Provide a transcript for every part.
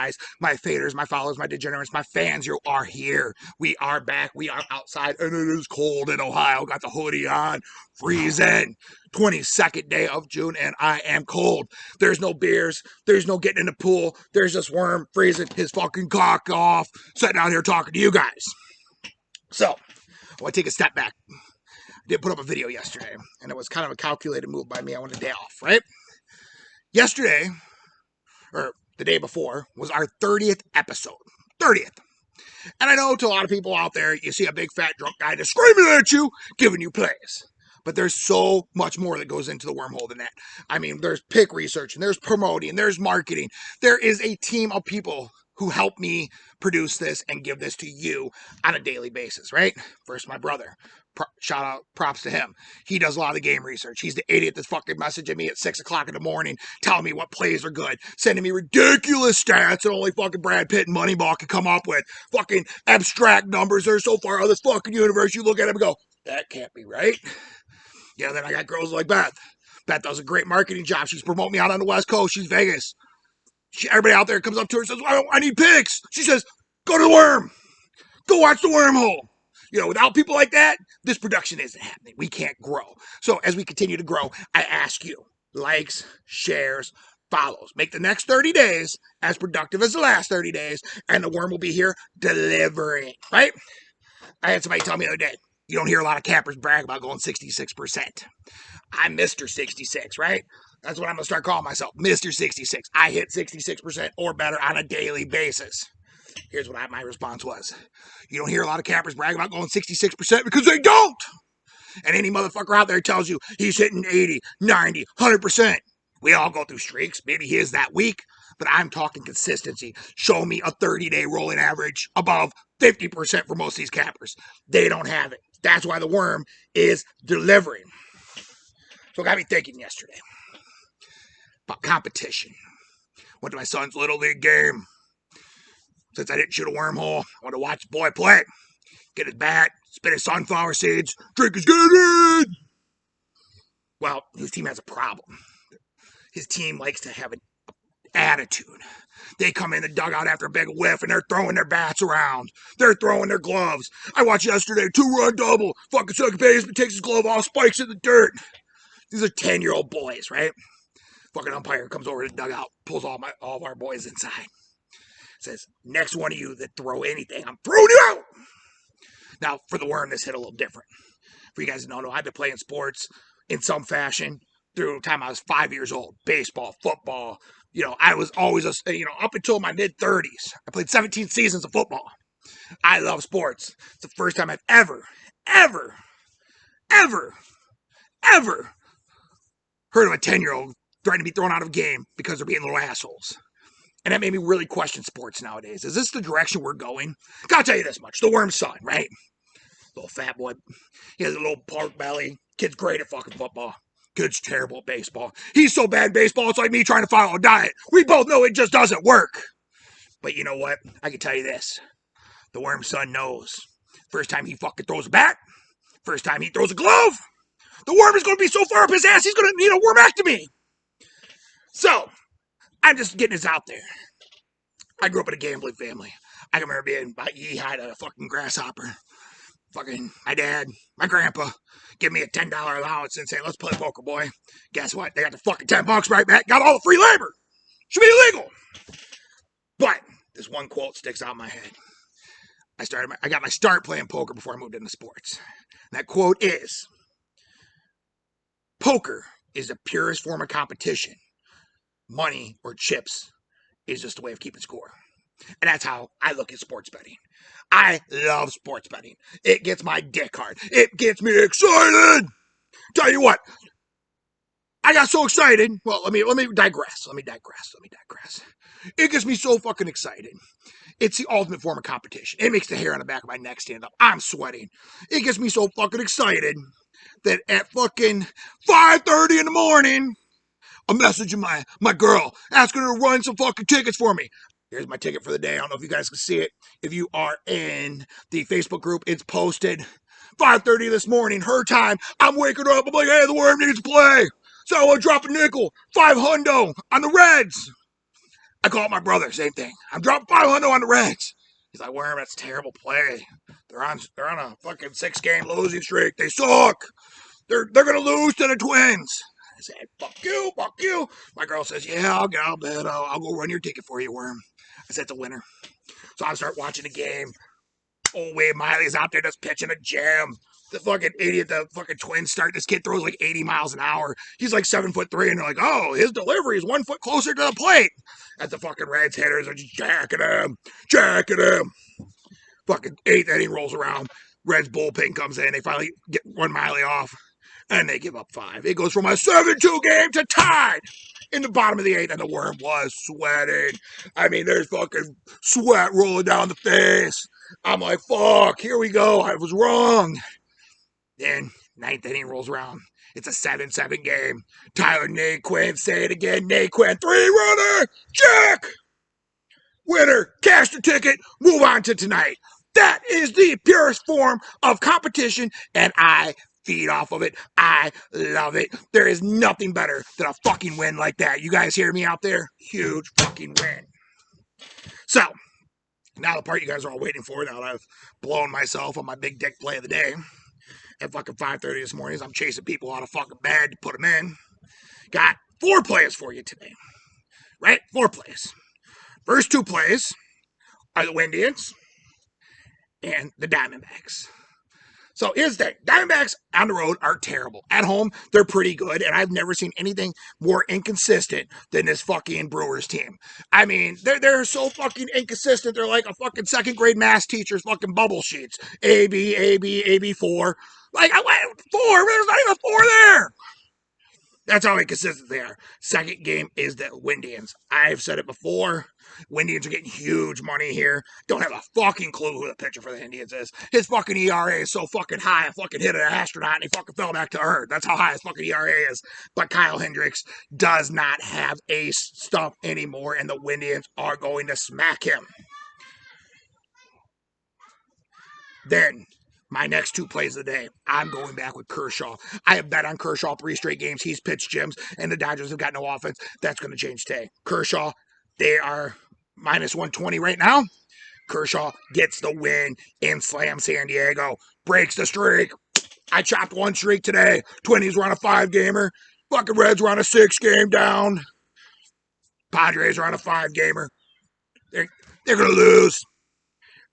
guys, my faders, my followers, my degenerates, my fans. You are here. We are back. We are outside, and it is cold in Ohio. Got the hoodie on, freezing. 22nd day of June, and I am cold. There's no beers. There's no getting in the pool. There's just Wormm freezing his fucking cock off, sitting out here talking to you guys. So, I want to take a step back. I did put up a video yesterday, and it was kind of a calculated move by me. I wanted a day off, right? Yesterday, or the day before, was our 30th episode. 30th. And I know to a lot of people out there, you see a big fat drunk guy just screaming at you, giving you plays. But there's so much more that goes into the wormhole than that. I mean, there's pick research, and there's promoting, and there's marketing. There is a team of people who help me produce this and give this to you on a daily basis, right? First, my brother. Shout out, props to him. He does a lot of game research. He's the idiot that's fucking messaging me at 6 o'clock in the morning, telling me what plays are good, sending me ridiculous stats that only fucking Brad Pitt and Moneyball can come up with. Fucking abstract numbers that are so far out of this fucking universe, you look at him and go, that can't be right. Yeah, then I got girls like Beth. Beth does a great marketing job. She's promoting me out on the West Coast. She's Vegas. Everybody out there comes up to her and says, I need picks. She says, go to the Wormm. Go watch the wormhole. You know, without people like that, this production isn't happening. We can't grow. So as we continue to grow, I ask you, likes, shares, follows. Make the next 30 days as productive as the last 30 days, and the Wormm will be here delivering, right? I had somebody tell me the other day, you don't hear a lot of cappers brag about going 66%. I'm Mr. 66, right? That's what I'm going to start calling myself, Mr. 66. I hit 66% or better on a daily basis. Here's what my response was. You don't hear a lot of cappers brag about going 66% because they don't. And any motherfucker out there tells you he's hitting 80, 90, 100%. We all go through streaks. Maybe he is that week, but I'm talking consistency. Show me a 30-day rolling average above 50% for most of these cappers. They don't have it. That's why the Wormm is delivering. So it got me thinking yesterday about competition. Went to my son's Little League game. Since I didn't shoot a wormhole, I wanted to watch the boy play. Get his bat, spit his sunflower seeds, drink his Gatorade. Well, his team has a problem. His team likes to have an attitude. They come in the dugout after a big whiff and they're throwing their bats around. They're throwing their gloves. I watched yesterday, 2-run double. Fucking second baseman takes his glove off, spikes in the dirt. These are 10-year-old boys, right? Fucking umpire comes over to the dugout, pulls all of our boys inside. Says, next one of you that throw anything, I'm throwing you out. Now, for the Wormm, this hit a little different. For you guys that don't know, I've been playing sports in some fashion through the time I was 5 years old. Baseball, football. You know, I was always, up until my mid-30s. I played 17 seasons of football. I love sports. It's the first time I've ever heard of a 10-year-old threatening to be thrown out of a game because they're being little assholes. And that made me really question sports nowadays. Is this the direction we're going? Gotta tell you this much. The Wormm's son, right? Little fat boy. He has a little pork belly. Kid's great at fucking football. Kid's terrible at baseball. He's so bad at baseball, it's like me trying to follow a diet. We both know it just doesn't work. But you know what? I can tell you this. The Wormm's son knows. First time he fucking throws a bat, first time he throws a glove, the Wormm is going to be so far up his ass, he's going to need a wormectomy. So, I'm just getting this out there. I grew up in a gambling family. I can remember being about yee-high to a fucking grasshopper. Fucking my dad, my grandpa, give me a $10 allowance and say, let's play poker, boy. Guess what? They got the fucking $10 right back. Got all the free labor. Should be illegal. But this one quote sticks out in my head. I got my start playing poker before I moved into sports. And that quote is, poker is the purest form of competition. Money or chips is just a way of keeping score. And that's how I look at sports betting. I love sports betting. It gets my dick hard. It gets me excited. Tell you what, I got so excited. Well, let me digress. It gets me so fucking excited. It's the ultimate form of competition. It makes the hair on the back of my neck stand up. I'm sweating. It gets me so fucking excited that at fucking 5:30 in the morning, I'm messaging my girl, asking her to run some fucking tickets for me. Here's my ticket for the day. I don't know if you guys can see it. If you are in the Facebook group, it's posted. 5:30 this morning, her time. I'm waking up. I'm like, hey, the Wormm needs to play. So I want to drop a nickel. $500 on the Reds. I call my brother, same thing. I'm dropping 500 on the Reds. He's like, Wormm, that's a terrible play. They're on a fucking 6-game losing streak. They suck. They're gonna lose to the Twins. I say, fuck you, fuck you. My girl says, yeah, I'll get out of bed. I'll go run your ticket for you, Wormm. I said, it's a winner. So I start watching the game. Oh, Wade Miley's out there just pitching a jam. The fucking idiot, the fucking Twins start. This kid throws like 80 miles an hour. He's like 7'3", and they're like, oh, his delivery is 1 foot closer to the plate. As the fucking Reds hitters are just jacking him. Fucking 8th inning rolls around. Reds bullpen comes in. They finally get one Miley off, and they give up 5. It goes from a 7-2 game to tied in the bottom of the 8th, and the Wormm was sweating. I mean, there's fucking sweat rolling down the face. I'm like, fuck, here we go. I was wrong. Then 9th inning rolls around. It's a 7-7 game. Tyler Naquin, say it again, Naquin, 3-runner, Jack! Winner, cash the ticket, move on to tonight. That is the purest form of competition, and I feed off of it. I love it. There is nothing better than a fucking win like that. You guys hear me out there? Huge fucking win. So, now the part you guys are all waiting for, now that I've blown myself on my big dick play of the day, at fucking 5:30 this morning as I'm chasing people out of fucking bed to put them in. Got 4 plays for you today. Right? 4 plays. First 2 plays are the Indians and the Diamondbacks. So here's the thing. Diamondbacks on the road are terrible. At home, they're pretty good, and I've never seen anything more inconsistent than this fucking Brewers team. I mean, they're so fucking inconsistent. They're like a fucking second grade math teacher's fucking bubble sheets. A, B, A, B, A, B, 4. Like, I went 4. There's not even a 4 there. That's how inconsistent they are. Second game is the Windians. I've said it before. Windians are getting huge money here. Don't have a fucking clue who the pitcher for the Indians is. His fucking ERA is so fucking high. I fucking hit an astronaut and he fucking fell back to earth. That's how high his fucking ERA is. But Kyle Hendricks does not have ace stuff anymore, and the Windians are going to smack him. Then, my next 2 plays of the day, I'm going back with Kershaw. I have bet on Kershaw 3 straight games. He's pitched gyms, and the Dodgers have got no offense. That's going to change today. Kershaw, they are minus 120 right now. Kershaw gets the win in Slam San Diego. Breaks the streak. I chopped 1 streak today. Twinnies were on a 5-gamer. Fucking Reds were on a 6-game down. Padres are on a 5-gamer. They're going to lose.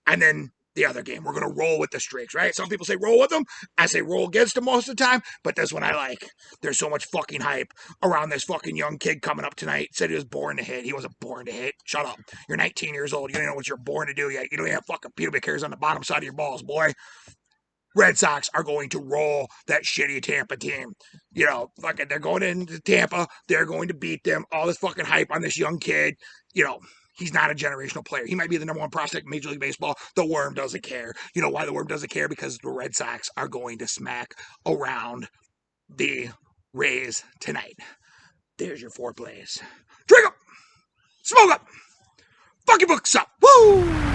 And then the other game, we're going to roll with the streaks, right? Some people say roll with them. I say roll against them most of the time, but this one I like. There's so much fucking hype around this fucking young kid coming up tonight. Said he was born to hit. He wasn't born to hit. Shut up. You're 19 years old. You don't know what you're born to do yet. You don't even have fucking pubic hairs on the bottom side of your balls, boy. Red Sox are going to roll that shitty Tampa team. You know, fucking, they're going into Tampa. They're going to beat them. All this fucking hype on this young kid. You know, he's not a generational player. He might be the number 1 prospect in Major League Baseball. The Wormm doesn't care. You know why the Wormm doesn't care? Because the Red Sox are going to smack around the Rays tonight. There's your 4 plays. Drink up! Smoke up! Fuck your books up! Woo!